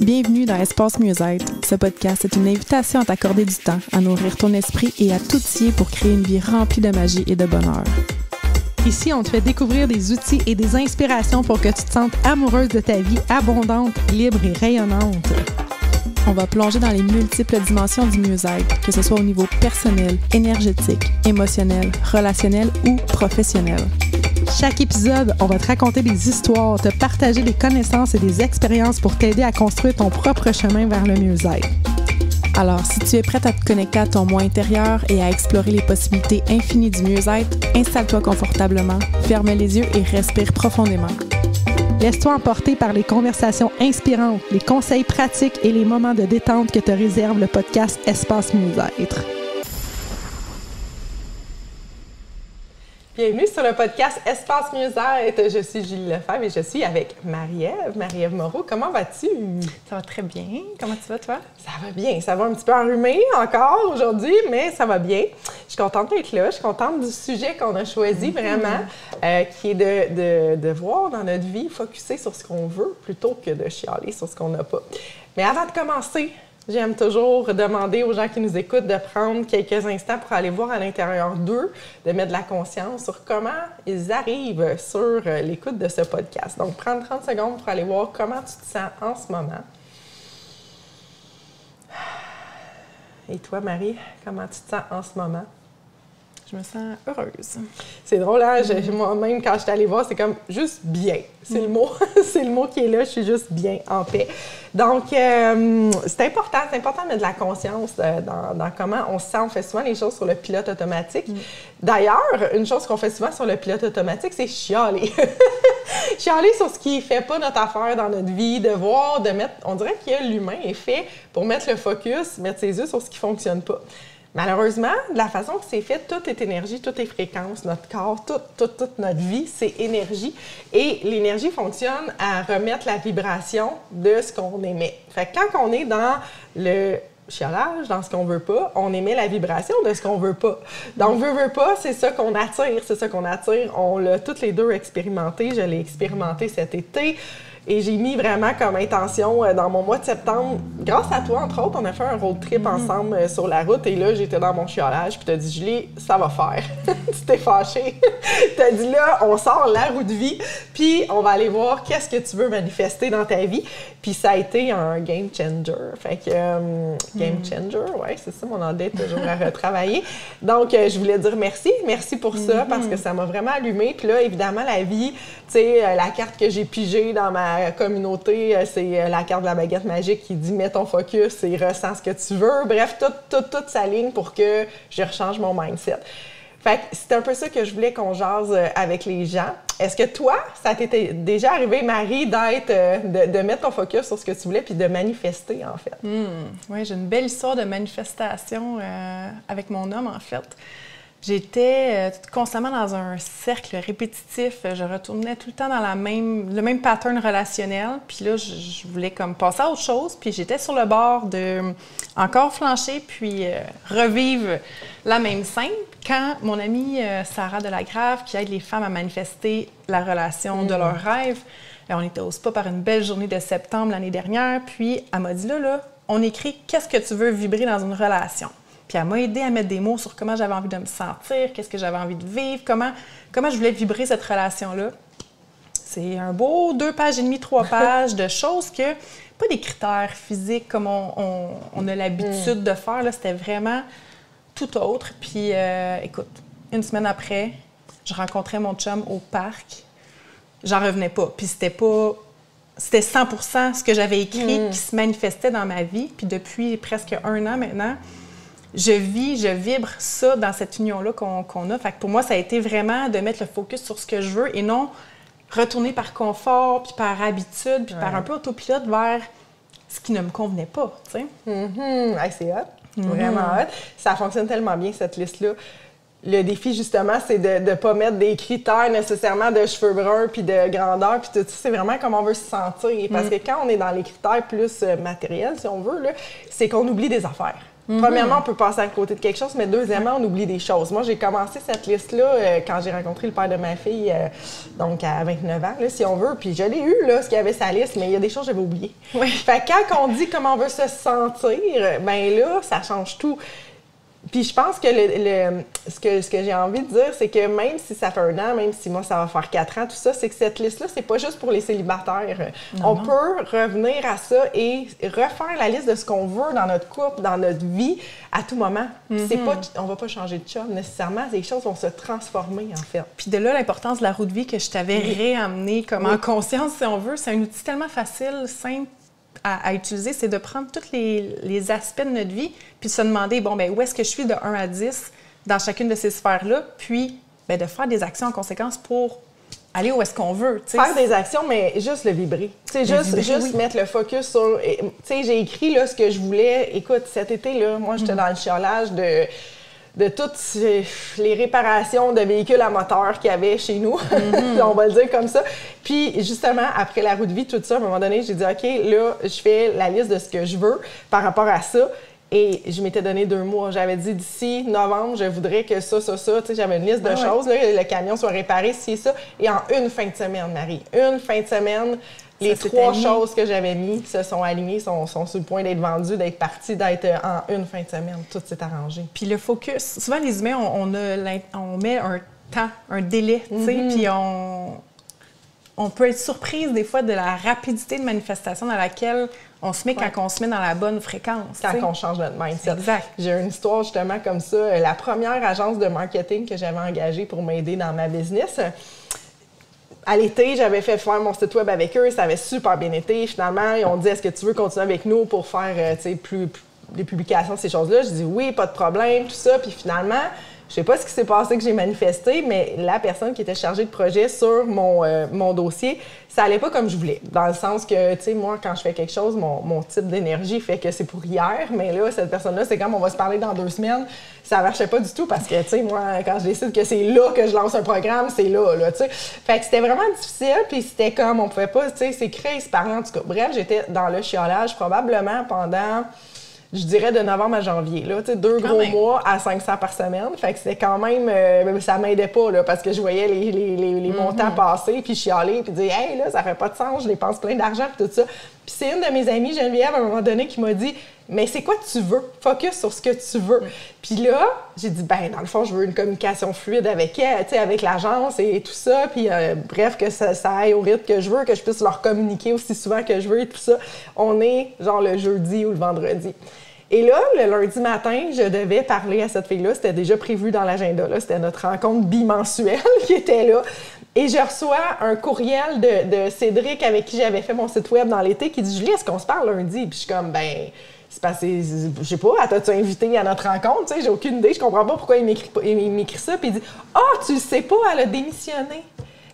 Bienvenue dans Espace Mieux-être. Ce podcast est une invitation à t'accorder du temps, à nourrir ton esprit et à tout scier pour créer une vie remplie de magie et de bonheur. Ici, on te fait découvrir des outils et des inspirations pour que tu te sentes amoureuse de ta vie, abondante, libre et rayonnante. On va plonger dans les multiples dimensions du mieux-être, que ce soit au niveau personnel, énergétique, émotionnel, relationnel ou professionnel. Chaque épisode, on va te raconter des histoires, te partager des connaissances et des expériences pour t'aider à construire ton propre chemin vers le mieux-être. Alors, si tu es prête à te connecter à ton moi intérieur et à explorer les possibilités infinies du mieux-être, installe-toi confortablement, ferme les yeux et respire profondément. Laisse-toi emporter par les conversations inspirantes, les conseils pratiques et les moments de détente que te réserve le podcast Espace Mieux-être. Bienvenue sur le podcast Espace Mieux-être. Je suis Julie Lefebvre et je suis avec Marie-Ève Moreau. Comment vas-tu? Ça va très bien. Comment tu vas, toi? Ça va bien. Ça va un petit peu enrhumé encore aujourd'hui, mais ça va bien. Je suis contente d'être là. Je suis contente du sujet qu'on a choisi vraiment, qui est de voir dans notre vie, focusser sur ce qu'on veut plutôt que de chialer sur ce qu'on n'a pas. Mais avant de commencer, j'aime toujours demander aux gens qui nous écoutent de prendre quelques instants pour aller voir à l'intérieur d'eux, de mettre de la conscience sur comment ils arrivent sur l'écoute de ce podcast. Donc, prendre 30 secondes pour aller voir comment tu te sens en ce moment. Et toi, Marie, comment tu te sens en ce moment? Je me sens heureuse. C'est drôle, hein? Moi-même, quand je suis allée voir, c'est comme juste bien. C'est le mot. C'est le mot qui est là. Je suis juste bien, en paix. Donc, c'est important de mettre de la conscience dans comment on se sent. On fait souvent les choses sur le pilote automatique. D'ailleurs, une chose qu'on fait souvent sur le pilote automatique, c'est chialer. Chialer sur ce qui ne fait pas notre affaire dans notre vie, de voir, de mettre... On dirait que l'humain est fait pour mettre le focus, mettre ses yeux sur ce qui ne fonctionne pas. Malheureusement, de la façon que c'est fait, tout est énergie, tout est fréquence. Notre corps, toute notre vie, c'est énergie. Et l'énergie fonctionne à remettre la vibration de ce qu'on émet. Fait que quand on est dans le chialage, dans ce qu'on veut pas, on émet la vibration de ce qu'on veut pas. Donc, veut pas, c'est ça qu'on attire. On l'a toutes les deux expérimenté. Je l'ai expérimenté cet été. Et j'ai mis vraiment comme intention dans mon mois de septembre, grâce à toi, entre autres, on a fait un road trip ensemble sur la route. Et là, j'étais dans mon chialage, puis t'as dit, Julie, ça va faire. Tu t'es fâchée. T'as dit, là, on sort la roue de vie, puis on va aller voir qu'est-ce que tu veux manifester dans ta vie. Puis ça a été un game changer. Fait que, game changer, ouais, c'est ça, mon anglais est toujours à retravailler. Donc, je voulais dire merci. Merci pour ça, parce que ça m'a vraiment allumée. Puis là, évidemment, la vie, tu sais, la carte que j'ai pigée dans ma communauté, c'est la carte de la baguette magique qui dit « Mets ton focus et ressens ce que tu veux ». Bref, tout s'aligne pour que je rechange mon mindset. Fait que c'est un peu ça que je voulais qu'on jase avec les gens. Est-ce que toi, ça t'était déjà arrivé, Marie, de mettre ton focus sur ce que tu voulais puis de manifester, en fait? Oui, j'ai une belle histoire de manifestation avec mon homme, en fait. J'étais constamment dans un cercle répétitif. Je retournais tout le temps dans le même pattern relationnel. Puis là, je voulais comme passer à autre chose. Puis j'étais sur le bord de encore flancher puis revivre la même scène. Quand mon amie Sarah Delagrave, qui aide les femmes à manifester la relation de leurs rêves, on était au spa par une belle journée de septembre l'année dernière. Puis elle m'a dit, là, on écrit « Qu'est-ce que tu veux vibrer dans une relation? » Puis elle m'a aidé à mettre des mots sur comment j'avais envie de me sentir, qu'est-ce que j'avais envie de vivre, comment je voulais vibrer cette relation-là. C'est un beau 2 pages et demie, 3 pages de choses que, pas des critères physiques comme on a l'habitude de faire, là, c'était vraiment tout autre. Puis écoute, une semaine après, je rencontrais mon chum au parc, j'en revenais pas. Puis c'était 100% ce que j'avais écrit qui se manifestait dans ma vie. Puis depuis presque 1 an maintenant, je vibre ça dans cette union-là qu'on a. Fait que pour moi, ça a été vraiment de mettre le focus sur ce que je veux et non retourner par confort, puis par habitude, puis par un peu autopilote vers ce qui ne me convenait pas, tu sais. Hey, c'est hot. Vraiment hot. Ça fonctionne tellement bien, cette liste-là. Le défi, justement, c'est de ne pas mettre des critères nécessairement de cheveux bruns puis de grandeur. Puis tout ça, c'est vraiment comment on veut se sentir. Parce que quand on est dans les critères plus matériels, si on veut, là, c'est qu'on oublie des affaires. Premièrement, on peut passer à côté de quelque chose, mais deuxièmement, on oublie des choses. Moi, j'ai commencé cette liste-là quand j'ai rencontré le père de ma fille, donc à 29 ans, là, si on veut. Puis je l'ai eu, là, ce qu'il y avait sa liste, mais il y a des choses que j'avais oubliées. Oui. Fait que quand on dit comment on veut se sentir, ben là, ça change tout. Puis je pense que ce que j'ai envie de dire, c'est que même si ça fait 1 an, même si moi ça va faire 4 ans, tout ça, c'est que cette liste-là, c'est pas juste pour les célibataires. On peut revenir à ça et refaire la liste de ce qu'on veut dans notre couple, dans notre vie, à tout moment. C'est pas, on va pas changer de chum nécessairement, les choses vont se transformer en fait. Puis de là, l'importance de la roue de vie que je t'avais réamenée comme en conscience, si on veut, c'est un outil tellement facile, simple, à utiliser, c'est de prendre tous les aspects de notre vie puis de se demander, bon, bien, où est-ce que je suis de 1 à 10 dans chacune de ces sphères-là, puis bien, de faire des actions en conséquence pour aller où est-ce qu'on veut. T'sais. Faire des actions, mais juste le vibrer. Juste mettre le focus sur... Tu sais, j'ai écrit là, ce que je voulais. Écoute, cet été, là, moi, j'étais dans le chiolage de toutes les réparations de véhicules à moteur qu'il y avait chez nous, on va le dire comme ça. Puis, justement, après la roue de vie, tout ça, à un moment donné, j'ai dit, OK, là, je fais la liste de ce que je veux par rapport à ça. Et je m'étais donné 2 mois. J'avais dit, d'ici novembre, je voudrais que ça. Tu sais, j'avais une liste de choses, là, le camion soit réparé, ci et ça. Et en une fin de semaine, Marie, une fin de semaine, les 3 choses que j'avais mis se sont alignées, sont sur le point d'être vendues, d'être parties, d'être en une fin de semaine. Tout s'est arrangé. Puis le focus, souvent les humains, on met un temps, un délai, tu sais, puis on peut être surprise des fois de la rapidité de manifestation dans laquelle on se met quand on se met dans la bonne fréquence. Quand on change notre mindset. Exact. J'ai une histoire justement comme ça. La première agence de marketing que j'avais engagée pour m'aider dans ma business, à l'été, j'avais fait faire mon site web avec eux. Ça avait super bien été. Finalement, ils ont dit, est-ce que tu veux continuer avec nous pour faire plus des publications, ces choses-là? Je dis oui, pas de problème, tout ça. Puis finalement, je sais pas ce qui s'est passé que j'ai manifesté, mais la personne qui était chargée de projet sur mon dossier, ça allait pas comme je voulais. Dans le sens que, tu sais, moi, quand je fais quelque chose, mon type d'énergie fait que c'est pour hier. Mais là, cette personne-là, c'est comme on va se parler dans 2 semaines. Ça marchait pas du tout parce que, tu sais, moi, quand je décide que c'est là que je lance un programme, c'est là, tu sais. Fait que c'était vraiment difficile, puis c'était comme, on pouvait pas, tu sais, s'écrire, se parler, en tout cas. Bref, j'étais dans le chiolage probablement pendant... Je dirais de novembre à janvier, là, tu sais, 2 gros mois à 500 par semaine. Fait que c'était quand même... ça m'aidait pas, là, parce que je voyais les montants passer, puis chialer, puis dire « Hey, là, ça fait pas de sens, je dépense plein d'argent, puis tout ça. » Puis c'est une de mes amies, Geneviève, à un moment donné, qui m'a dit « Mais c'est quoi tu veux? Focus sur ce que tu veux. » Puis là, j'ai dit « Ben, dans le fond, je veux une communication fluide avec elle, tu sais, avec l'agence et tout ça. Puis bref, que ça aille au rythme que je veux, que je puisse leur communiquer aussi souvent que je veux et tout ça. » On est genre le jeudi ou le vendredi. Et là, le lundi matin, je devais parler à cette fille-là. C'était déjà prévu dans l'agenda. C'était notre rencontre bimensuelle qui était là. Et je reçois un courriel de Cédric avec qui j'avais fait mon site web dans l'été qui dit « Julie, est-ce qu'on se parle lundi? » Puis je suis comme « Ben, c'est passé, je sais pas, t'as-tu invité à notre rencontre? Tu sais, j'ai aucune idée, je comprends pas pourquoi il m'écrit ça. » Puis il dit « Ah, tu le sais pas, elle a démissionné. »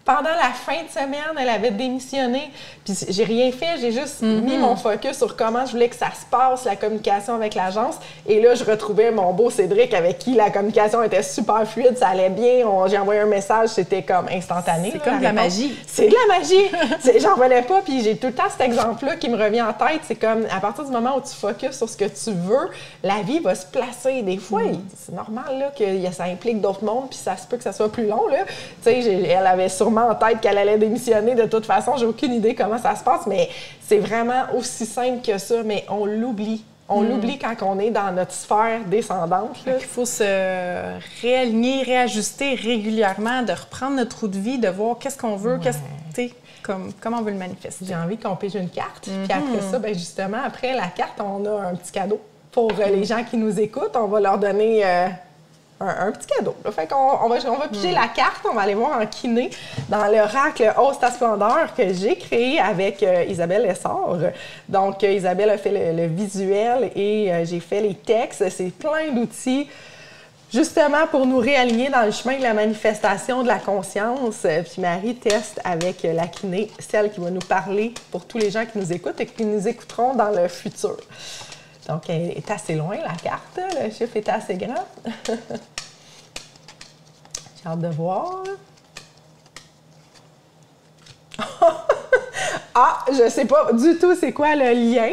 Pendant la fin de semaine, elle avait démissionné. Puis j'ai rien fait, j'ai juste mis mon focus sur comment je voulais que ça se passe, la communication avec l'agence. Et là, je retrouvais mon beau Cédric avec qui la communication était super fluide, ça allait bien. J'ai envoyé un message, c'était comme instantané. C'est comme de la magie. C'est de la magie! J'en revenais pas, puis j'ai tout le temps cet exemple-là qui me revient en tête. C'est comme, à partir du moment où tu focuses sur ce que tu veux, la vie va se placer. Des fois, c'est normal là, que ça implique d'autres mondes, puis ça se peut que ça soit plus long. Là. Tu sais, elle avait sûrement en tête qu'elle allait démissionner de toute façon. J'ai aucune idée comment ça se passe, mais c'est vraiment aussi simple que ça. Mais on l'oublie. On l'oublie quand on est dans notre sphère descendante. Il faut se réaligner, réajuster régulièrement, de reprendre notre roue de vie, de voir qu'est-ce qu'on veut, comment on veut le manifester. J'ai envie qu'on pige une carte. Puis après ça, bien justement, après la carte, on a un petit cadeau. Pour les gens qui nous écoutent, on va leur donner... Un petit cadeau. Là. Fait qu'on va piger la carte, on va aller voir en kiné dans l'oracle Hausse ta splendeur que j'ai créé avec Isabelle Essard. Donc, Isabelle a fait le visuel et j'ai fait les textes. C'est plein d'outils justement pour nous réaligner dans le chemin de la manifestation de la conscience. Puis Marie teste avec la kiné, celle qui va nous parler pour tous les gens qui nous écoutent et qui nous écouteront dans le futur. Donc, elle est assez loin, la carte. Le chiffre est assez grand. J'ai hâte de voir. Ah, je sais pas du tout c'est quoi le lien.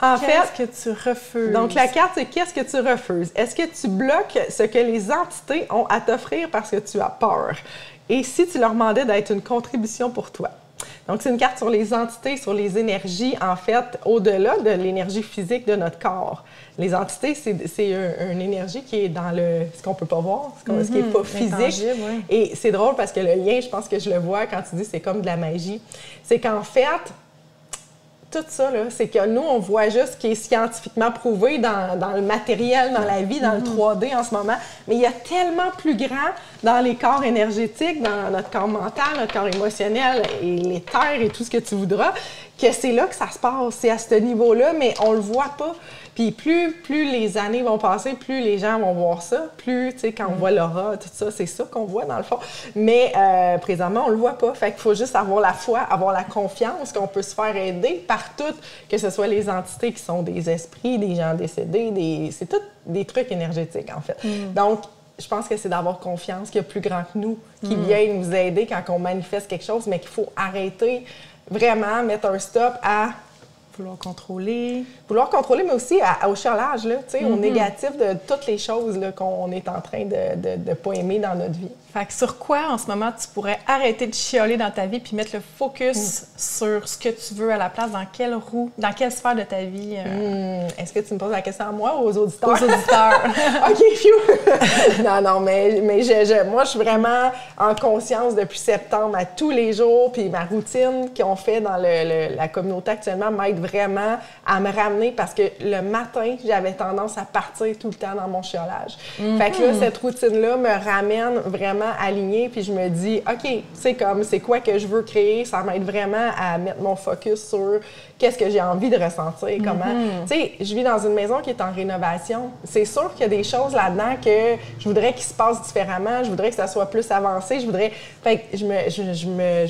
En fait, qu'est-ce que tu refuses? Donc, la carte, c'est qu'est-ce que tu refuses? Est-ce que tu bloques ce que les entités ont à t'offrir parce que tu as peur? Et si tu leur demandais d'être une contribution pour toi? Donc, c'est une carte sur les entités, sur les énergies, en fait, au-delà de l'énergie physique de notre corps. Les entités, c'est une énergie qui est dans ce qu'on ne peut pas voir, ce qui n'est pas physique. Oui. Et c'est drôle parce que le lien, je pense que je le vois quand tu dis c'est comme de la magie. C'est qu'en fait, tout ça, c'est que nous, on voit juste ce qui est scientifiquement prouvé dans le matériel, dans la vie, dans le 3D en ce moment. Mais il y a tellement plus grand dans les corps énergétiques, dans notre corps mental, notre corps émotionnel et l'éther et tout ce que tu voudras, que c'est là que ça se passe. C'est à ce niveau-là, mais on le voit pas. Puis plus les années vont passer, plus les gens vont voir ça, plus, tu sais, quand on voit l'aura, tout ça, c'est ça qu'on voit dans le fond. Mais présentement, on le voit pas. Fait qu'il faut juste avoir la foi, avoir la confiance qu'on peut se faire aider par toutes, que ce soit les entités qui sont des esprits, des gens décédés, c'est tout des trucs énergétiques, en fait. Donc, je pense que c'est d'avoir confiance qu'il y a plus grand que nous, qui vient nous aider quand on manifeste quelque chose, mais qu'il faut arrêter, vraiment mettre un stop à vouloir contrôler, mais aussi au chiolage, là, au négatif de toutes les choses là, qu'on est en train de ne pas aimer dans notre vie. Fait que sur quoi, en ce moment, tu pourrais arrêter de chioler dans ta vie puis mettre le focus sur ce que tu veux à la place, dans quelle sphère de ta vie? Est-ce que tu me poses la question à moi ou aux auditeurs? Aux auditeurs. OK, phew! Non, mais moi, je suis vraiment en conscience depuis septembre à tous les jours, puis ma routine qu'on fait dans la communauté actuellement m'aide vraiment à me ramener parce que le matin, j'avais tendance à partir tout le temps dans mon chiolage. Fait que là, cette routine-là me ramène vraiment alignée, puis je me dis, OK, c'est quoi que je veux créer? Ça m'aide vraiment à mettre mon focus sur qu'est-ce que j'ai envie de ressentir, comment. Tu sais, je vis dans une maison qui est en rénovation. C'est sûr qu'il y a des choses là-dedans que je voudrais qu'ils se passent différemment, je voudrais que ça soit plus avancé, Fait que je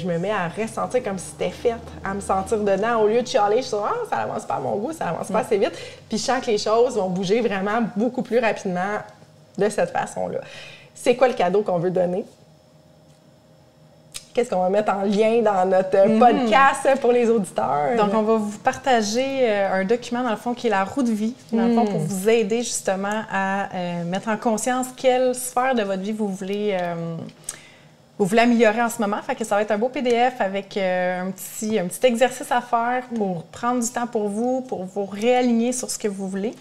me mets à ressentir comme si c'était fait, à me sentir dedans. Au lieu de chialer, je suis « Ah, ça avance pas à mon goût, ça avance pas assez vite. » Puis je sens que les choses vont bouger vraiment beaucoup plus rapidement de cette façon-là. C'est quoi le cadeau qu'on veut donner? Qu'est-ce qu'on va mettre en lien dans notre podcast pour les auditeurs? Donc, on va vous partager un document, dans le fond, qui est la roue de vie, dans le fond, pour vous aider justement à mettre en conscience quelle sphère de votre vie vous voulez améliorer en ce moment. Fait que ça va être un beau PDF avec un petit exercice à faire pour prendre du temps pour vous réaligner sur ce que vous voulez.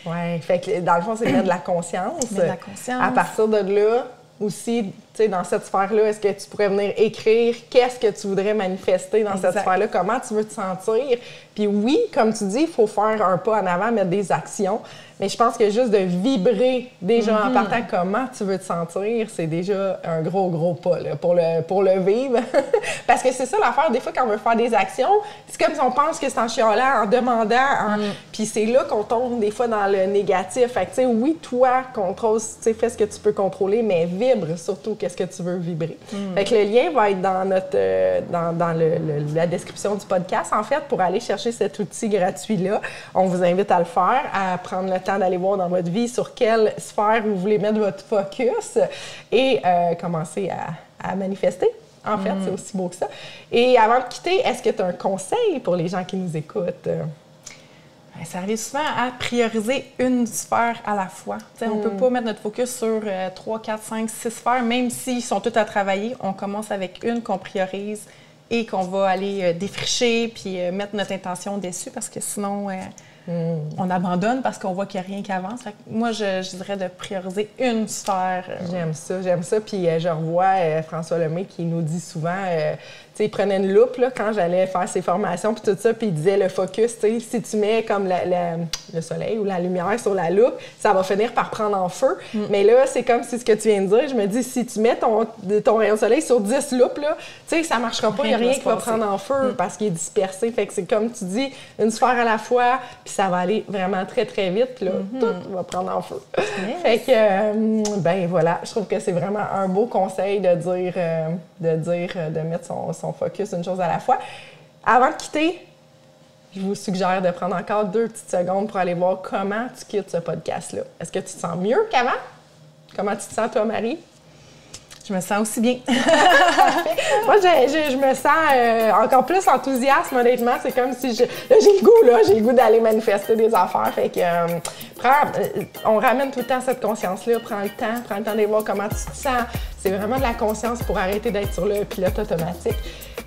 Oui, fait que dans le fond, c'est mettre de la conscience. Mettre de la conscience. À partir de là, aussi, tu sais, dans cette sphère-là, est-ce que tu pourrais venir écrire qu'est-ce que tu voudrais manifester dans cette sphère-là, comment tu veux te sentir? Puis oui, comme tu dis, il faut faire un pas en avant, mettre des actions. Mais je pense que juste de vibrer déjà en partant comment tu veux te sentir, c'est déjà un gros pas là, pour le vivre. Parce que c'est ça l'affaire, des fois, quand on veut faire des actions, c'est comme si on pense que c'est en chialant, en demandant, puis c'est là qu'on tombe des fois dans le négatif. Fait que, tu sais, oui, toi, contrôle, tu sais, fais ce que tu peux contrôler, mais vibre surtout qu'est-ce que tu veux vibrer. Fait que le lien va être dans la description du podcast, en fait, pour aller chercher cet outil gratuit-là. On vous invite à le faire, à prendre le temps d'aller voir dans votre vie sur quelle sphère vous voulez mettre votre focus et commencer à manifester. En fait, c'est aussi beau que ça. Et avant de quitter, est-ce que tu as un conseil pour les gens qui nous écoutent? Ça arrive souvent à prioriser une sphère à la fois. On ne peut pas mettre notre focus sur 3, 4, 5, 6 sphères, même s'ils sont tous à travailler. On commence avec une qu'on priorise et qu'on va aller défricher puis mettre notre intention dessus parce que sinon, on abandonne parce qu'on voit qu'il n'y a rien qui avance. Fait que moi, je dirais de prioriser une sphère. J'aime ça. Puis je revois François Lemay qui nous dit souvent, tu sais, il prenait une loupe là, quand j'allais faire ses formations puis tout ça, puis il disait le focus, tu sais, si tu mets comme le soleil ou la lumière sur la loupe, ça va finir par prendre en feu. Mais là, c'est comme si ce que tu viens de dire, je me dis, si tu mets ton rayon de soleil sur 10 loupes, là, tu sais, ça ne marchera pas, il n'y a rien qui va prendre en feu parce qu'il est dispersé. Fait que c'est comme tu dis, une sphère à la fois, puis ça va aller vraiment très, très vite, puis là, tout va prendre en feu. Fait que, ben voilà, je trouve que c'est vraiment un beau conseil de mettre son focus une chose à la fois. Avant de quitter, je vous suggère de prendre encore 2 petites secondes pour aller voir comment tu quittes ce podcast-là. Est-ce que tu te sens mieux qu'avant? Comment tu te sens, toi, Marie? Je me sens aussi bien. Moi, je me sens encore plus enthousiaste, honnêtement. C'est comme si j'ai le goût d'aller manifester des affaires. Fait que, on ramène tout le temps cette conscience-là. Prends le temps d'aller voir comment tu te sens. C'est vraiment de la conscience pour arrêter d'être sur le pilote automatique.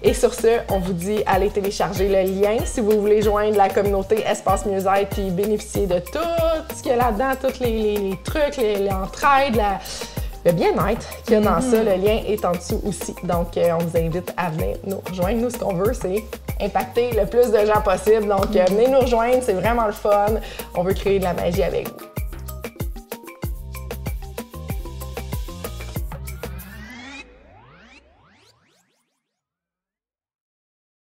Et sur ce, on vous dit, allez télécharger le lien si vous voulez joindre la communauté Espace Mieux-être puis bénéficier de tout ce qu'il y a là-dedans, tous les trucs, l'entraide, le bien-être qu'il y a dans ça. Le lien est en dessous aussi. Donc, on vous invite à venir nous rejoindre. Nous, ce qu'on veut, c'est impacter le plus de gens possible. Donc, venez nous rejoindre, c'est vraiment le fun. On veut créer de la magie avec vous.